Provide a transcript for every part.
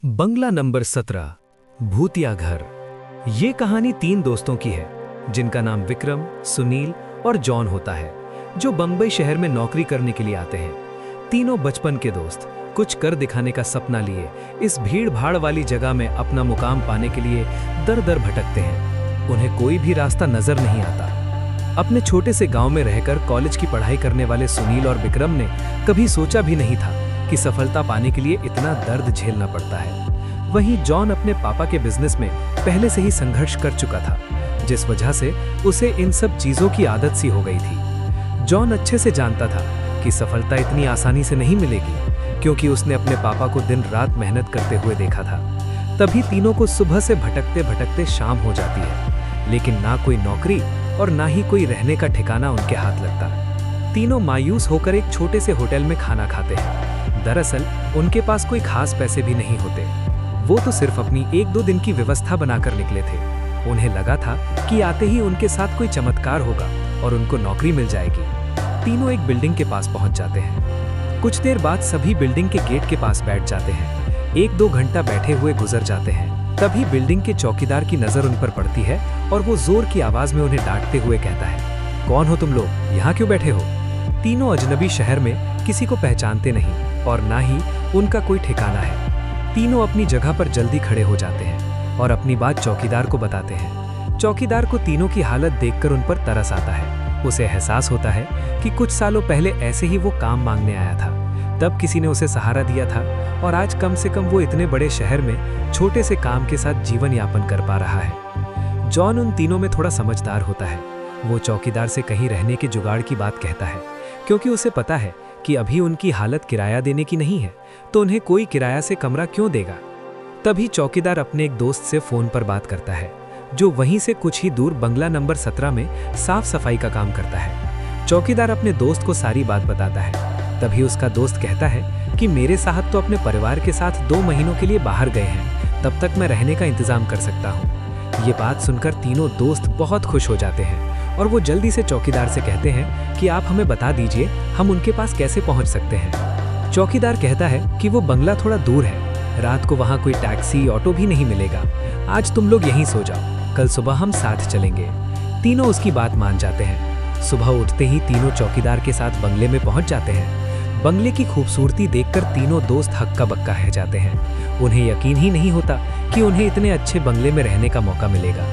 बंगला number 17 भूतिया घर। ये कहानी 3 दोस्तों की है जिनका नाम विक्रम, सुनील और जॉन होता है, जो बंबई शहर में नौकरी करने के लिए आते हैं। तीनों बचपन के दोस्त कुछ कर दिखाने का सपना लिए इस भीड़ भाड़ वाली जगह में अपना मुकाम पाने के लिए दर दर भटकते हैं। उन्हें कोई भी रास्ता नजर नहीं आता। अपने छोटे से गांव में रहकर कॉलेज की पढ़ाई करने वाले सुनील और विक्रम ने कभी सोचा भी नहीं था कि सफलता पाने के लिए इतना दर्द झेलना पड़ता है। वहीं जॉन अपने पापा के बिजनेस में पहले से ही संघर्ष कर चुका था, जिस वजह से उसे इन सब चीजों की आदत सी हो गई थी। जॉन अच्छे से जानता था कि सफलता इतनी आसानी से नहीं मिलेगी, क्योंकि उसने अपने पापा को दिन रात मेहनत करते हुए देखा था। तभी तीनों को सुबह से भटकते भटकते शाम हो जाती है, लेकिन ना कोई नौकरी और ना ही कोई रहने का ठिकाना उनके हाथ लगता। तीनों मायूस होकर एक छोटे से होटल में खाना खाते हैं। दरअसल उनके पास कोई खास पैसे भी नहीं होते। वो तो सिर्फ अपनी 1-2 दिन की व्यवस्था बनाकर निकले थे। उन्हें लगा था कि आते ही उनके साथ कोई चमत्कार होगा और उनको नौकरी मिल जाएगी। तीनों एक बिल्डिंग के पास पहुंच जाते हैं। कुछ देर बाद सभी बिल्डिंग के गेट के पास बैठ जाते हैं। 1-2 घंटा बैठे हुए गुजर जाते हैं। तभी बिल्डिंग के चौकीदार की नजर उन पर पड़ती है और वो जोर की आवाज में उन्हें डांटते हुए कहता है, कौन हो तुम लोग, यहाँ क्यों बैठे हो? तीनों अजनबी शहर में किसी को पहचानते नहीं और ना ही उनका कोई ठिकाना है। तीनों अपनी जगह पर जल्दी खड़े हो जाते हैं और अपनी बात चौकीदार को बताते हैं। चौकीदार को तीनों की हालत देखकर उन पर तरस आता है। उसे एहसास होता है कि कुछ सालों पहले ऐसे ही वो काम मांगने आया था। तब किसी ने उसे सहारा दिया था और आज कम से कम वो इतने बड़े शहर में छोटे से काम के साथ जीवन यापन कर पा रहा है। जॉन उन तीनों में थोड़ा समझदार होता है। वो चौकीदार से कहीं रहने के जुगाड़ की बात कहता है, क्योंकि उसे पता है कि अभी उनकी हालत किराया देने की नहीं है, तो उन्हें कोई किराया से कमरा क्यों देगा। तभी चौकीदार अपने एक दोस्त से फोन पर बात करता है, जो वहीं से कुछ ही दूर बंगला नंबर 17 में साफ सफाई का काम करता है। चौकीदार अपने दोस्त को सारी बात बताता है। तभी उसका दोस्त कहता है कि मेरे साहब तो अपने परिवार के साथ 2 महीनों के लिए बाहर गए हैं, तब तक मैं रहने का इंतजाम कर सकता हूँ। ये बात सुनकर तीनों दोस्त बहुत खुश हो जाते हैं और वो जल्दी से चौकीदार से कहते हैं कि आप हमें बता दीजिए हम उनके पास कैसे पहुंच सकते हैं। चौकीदार कहता है कि वो बंगला थोड़ा दूर है, रात को वहां कोई टैक्सी ऑटो भी नहीं मिलेगा। आज तुम लोग यहीं सो जाओ, कल सुबह हम साथ चलेंगे। तीनों उसकी बात मान जाते हैं। सुबह उठते ही तीनों चौकीदार के साथ बंगले में पहुंच जाते हैं। बंगले की खूबसूरती देखकर तीनों दोस्त हक्का बक्का रह जाते हैं। उन्हें यकीन ही नहीं होता कि उन्हें इतने अच्छे बंगले में रहने का मौका मिलेगा।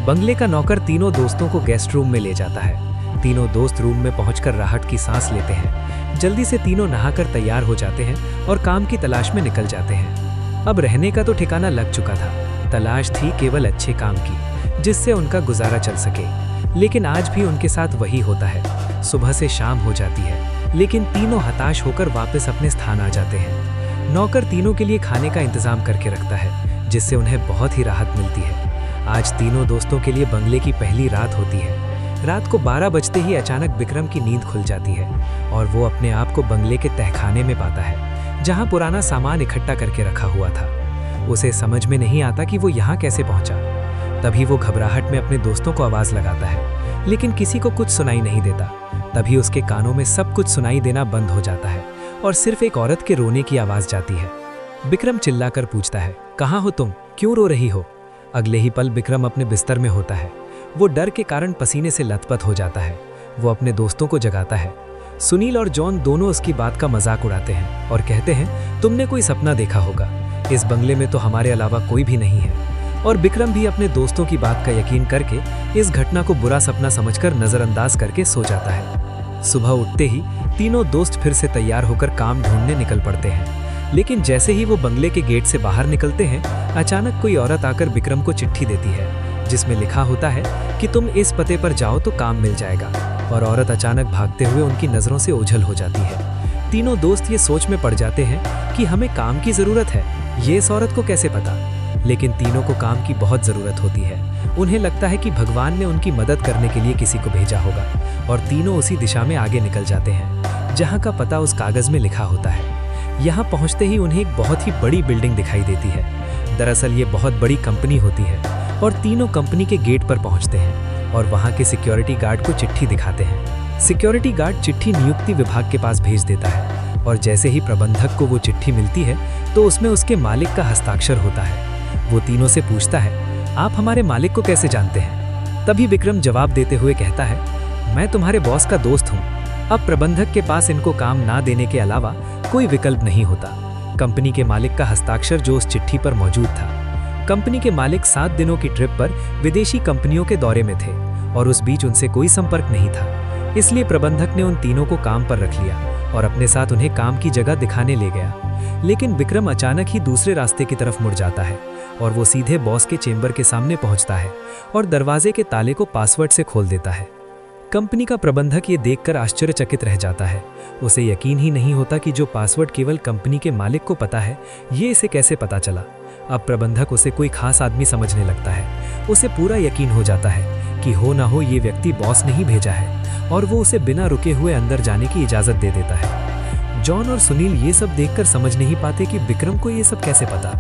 बंगले का नौकर तीनों दोस्तों को गेस्ट रूम में ले जाता है। तीनों दोस्त रूम में पहुंचकर राहत की सांस लेते हैं। जल्दी से तीनों नहाकर तैयार हो जाते हैं और काम की तलाश में निकल जाते हैं। अब रहने का तो ठिकाना लग चुका था, तलाश थी केवल अच्छे काम की, जिससे उनका गुजारा चल सके। लेकिन आज भी उनके साथ वही होता है। सुबह से शाम हो जाती है, लेकिन तीनों हताश होकर वापस अपने स्थान आ जाते हैं। नौकर तीनों के लिए खाने का इंतजाम करके रखता है, जिससे उन्हें बहुत ही राहत मिलती है। आज तीनों दोस्तों के लिए बंगले की पहली रात होती है। रात को 12 बजते ही अचानक विक्रम की नींद खुल जाती है और वो अपने आप को बंगले के तहखाने में पाता है, जहां पुराना सामान इकट्ठा करके रखा हुआ था। उसे समझ में नहीं आता कि वो यहाँ कैसे पहुंचा। तभी वो घबराहट में अपने दोस्तों को आवाज लगाता है, लेकिन किसी को कुछ सुनाई नहीं देता। तभी उसके कानों में सब कुछ सुनाई देना बंद हो जाता है और सिर्फ एक औरत के रोने की आवाज जाती है। विक्रम चिल्लाकर पूछता है, कहाँ हो तुम, क्यों रो रही हो? अगले ही पल विक्रम अपने बिस्तर में होता है। वो डर के कारण पसीने से लथपथ हो जाता है। वो अपने दोस्तों को जगाता है। सुनील और जॉन दोनों उसकी बात का मजाक उड़ाते हैं और कहते हैं, तुमने कोई सपना देखा होगा, इस बंगले में तो हमारे अलावा कोई भी नहीं है। और विक्रम भी अपने दोस्तों की बात का यकीन करके इस घटना को बुरा सपना समझकर नजरअंदाज करके सो जाता है। सुबह उठते ही तीनों दोस्त फिर से तैयार होकर काम ढूंढने निकल पड़ते हैं। लेकिन जैसे ही वो बंगले के गेट से बाहर निकलते हैं, अचानक कोई औरत आकर विक्रम को चिट्ठी देती है, जिसमें लिखा होता है कि तुम इस पते पर जाओ तो काम मिल जाएगा। और औरत अचानक भागते हुए उनकी नजरों से ओझल हो जाती है। तीनों दोस्त ये सोच में पड़ जाते हैं कि हमें काम की जरूरत है, ये इस औरत को कैसे पता? लेकिन तीनों को काम की बहुत जरूरत होती है। उन्हें लगता है कि भगवान ने उनकी मदद करने के लिए किसी को भेजा होगा और तीनों उसी दिशा में आगे निकल जाते हैं, जहाँ का पता उस कागज में लिखा होता है। यहाँ पहुँचते ही उन्हें एक बहुत ही बड़ी बिल्डिंग दिखाई देती है। दरअसल ये बहुत बड़ी कंपनी होती है और तीनों कंपनी के गेट पर पहुँचते हैं और वहाँ के सिक्योरिटी गार्ड को चिट्ठी दिखाते हैं। सिक्योरिटी गार्ड चिट्ठी नियुक्ति विभाग के पास भेज देता है और जैसे ही प्रबंधक को वो चिट्ठी मिलती है तो तो उसमें उसके मालिक का हस्ताक्षर होता है। वो तीनों से पूछता है, आप हमारे मालिक को कैसे जानते हैं? तभी विक्रम जवाब देते हुए कहता है, मैं तुम्हारे बॉस का दोस्त हूँ। अब प्रबंधक के पास इनको काम ना देने के अलावा कोई विकल्प नहीं होता। कंपनी के मालिक का हस्ताक्षर जो उस चिट्ठी पर मौजूद था। कंपनी के मालिक 7 दिनों की ट्रिप पर विदेशी कंपनियों के दौरे में थे और उस बीच उनसे कोई संपर्क नहीं था। इसलिए प्रबंधक ने उन तीनों को काम पर रख लिया और अपने साथ उन्हें काम की जगह दिखाने ले गया। लेकिन विक्रम अचानक ही दूसरे रास्ते की तरफ मुड़ जाता है और वो सीधे बॉस के चेंबर के सामने पहुंचता है और दरवाजे के ताले को पासवर्ड से खोल देता है। कंपनी का प्रबंधक ये देखकर आश्चर्यचकित रह जाता है। उसे यकीन ही नहीं होता कि जो पासवर्ड केवल कंपनी के मालिक को पता है, ये इसे कैसे पता चला। अब प्रबंधक उसे कोई खास आदमी समझने लगता है। उसे पूरा यकीन हो जाता है कि हो ना हो ये व्यक्ति बॉस ने ही भेजा है और वो उसे बिना रुके हुए अंदर जाने की इजाज़त दे देता है। जॉन और सुनील ये सब देखकर समझ नहीं पाते कि विक्रम को ये सब कैसे पता।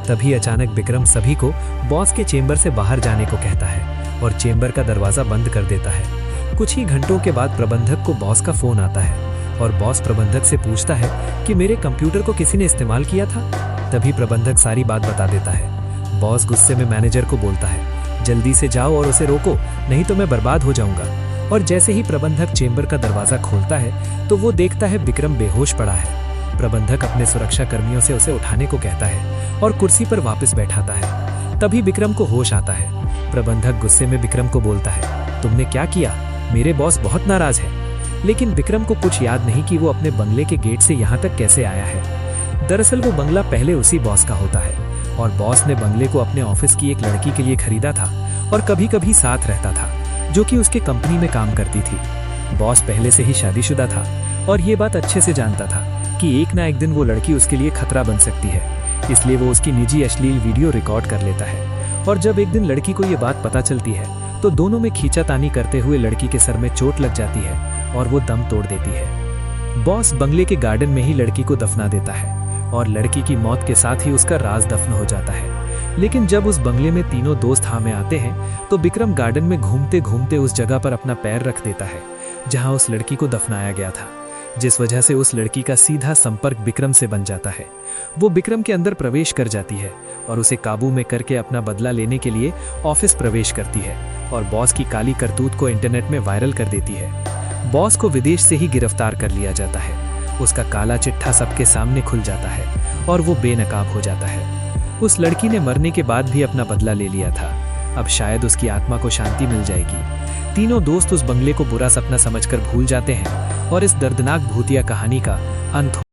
तभी अचानक विक्रम सभी को बॉस के चेंबर से बाहर जाने को कहता है और चेंबर का दरवाज़ा बंद कर देता है। कुछ ही घंटों के बाद प्रबंधक को बॉस का फोन आता है और बॉस प्रबंधक से पूछता है कि मेरे कंप्यूटर को किसी ने इस्तेमाल किया था। तभी प्रबंधक सारी बात बता देता है। बॉस गुस्से में मैनेजर को बोलता है, जल्दी से जाओ और उसे रोको, नहीं तो मैं बर्बाद हो जाऊंगा। और जैसे ही प्रबंधक चेंबर का दरवाजा खोलता है तो वो देखता है विक्रम बेहोश पड़ा है। प्रबंधक अपने सुरक्षा कर्मियों से उसे उठाने को कहता है और कुर्सी पर वापस बैठाता है। तभी विक्रम को होश आता है। प्रबंधक गुस्से में विक्रम को बोलता है, तुमने क्या किया? मेरे बॉस बहुत नाराज है। लेकिन विक्रम को कुछ याद नहीं कि वो अपने बंगले के गेट से यहाँ तक कैसे आया है। दरअसल वो बंगला पहले उसी बॉस का होता है और बॉस ने बंगले को अपने ऑफिस की एक लड़की के लिए खरीदा था और कभी कभी साथ रहता था, जो कि उसके कंपनी में काम करती थी। बॉस पहले से ही शादीशुदा था और ये बात अच्छे से जानता था कि एक ना एक दिन वो लड़की उसके लिए खतरा बन सकती है। इसलिए वो उसकी निजी अश्लील वीडियो रिकॉर्ड कर लेता है और जब एक दिन लड़की को ये बात पता चलती है तो दोनों में खींचातानी करते हुए लड़की के सर में चोट लग जाती है और वो दम तोड़ देती है। बॉस बंगले के गार्डन में ही लड़की को दफना देता है और लड़की की मौत के साथ ही उसका राज दफन हो जाता है। लेकिन जब उस बंगले में तीनों दोस्त में आते हैं तो विक्रम गार्डन में घूमते घूमते उस जगह पर अपना पैर रख देता है जहां उस लड़की को दफनाया गया था, जिस वजह से उस लड़की का सीधा संपर्क विक्रम से बन जाता है। वो विक्रम के अंदर प्रवेश कर जाती है और उसे काबू में करके अपना बदला लेने के लिए ऑफिस प्रवेश करती है और बॉस की काली करतूत को इंटरनेट में वायरल कर देती है। बॉस को विदेश से ही गिरफ्तार कर लिया जाता है। उसका काला चिट्ठा सबके सामने खुल जाता है और वो बेनकाब हो जाता है। उस लड़की ने मरने के बाद भी अपना बदला ले लिया था। अब शायद उसकी आत्मा को शांति मिल जाएगी। तीनों दोस्त उस बंगले को बुरा सपना समझकर भूल जाते हैं और इस दर्दनाक भूतिया कहानी का अंत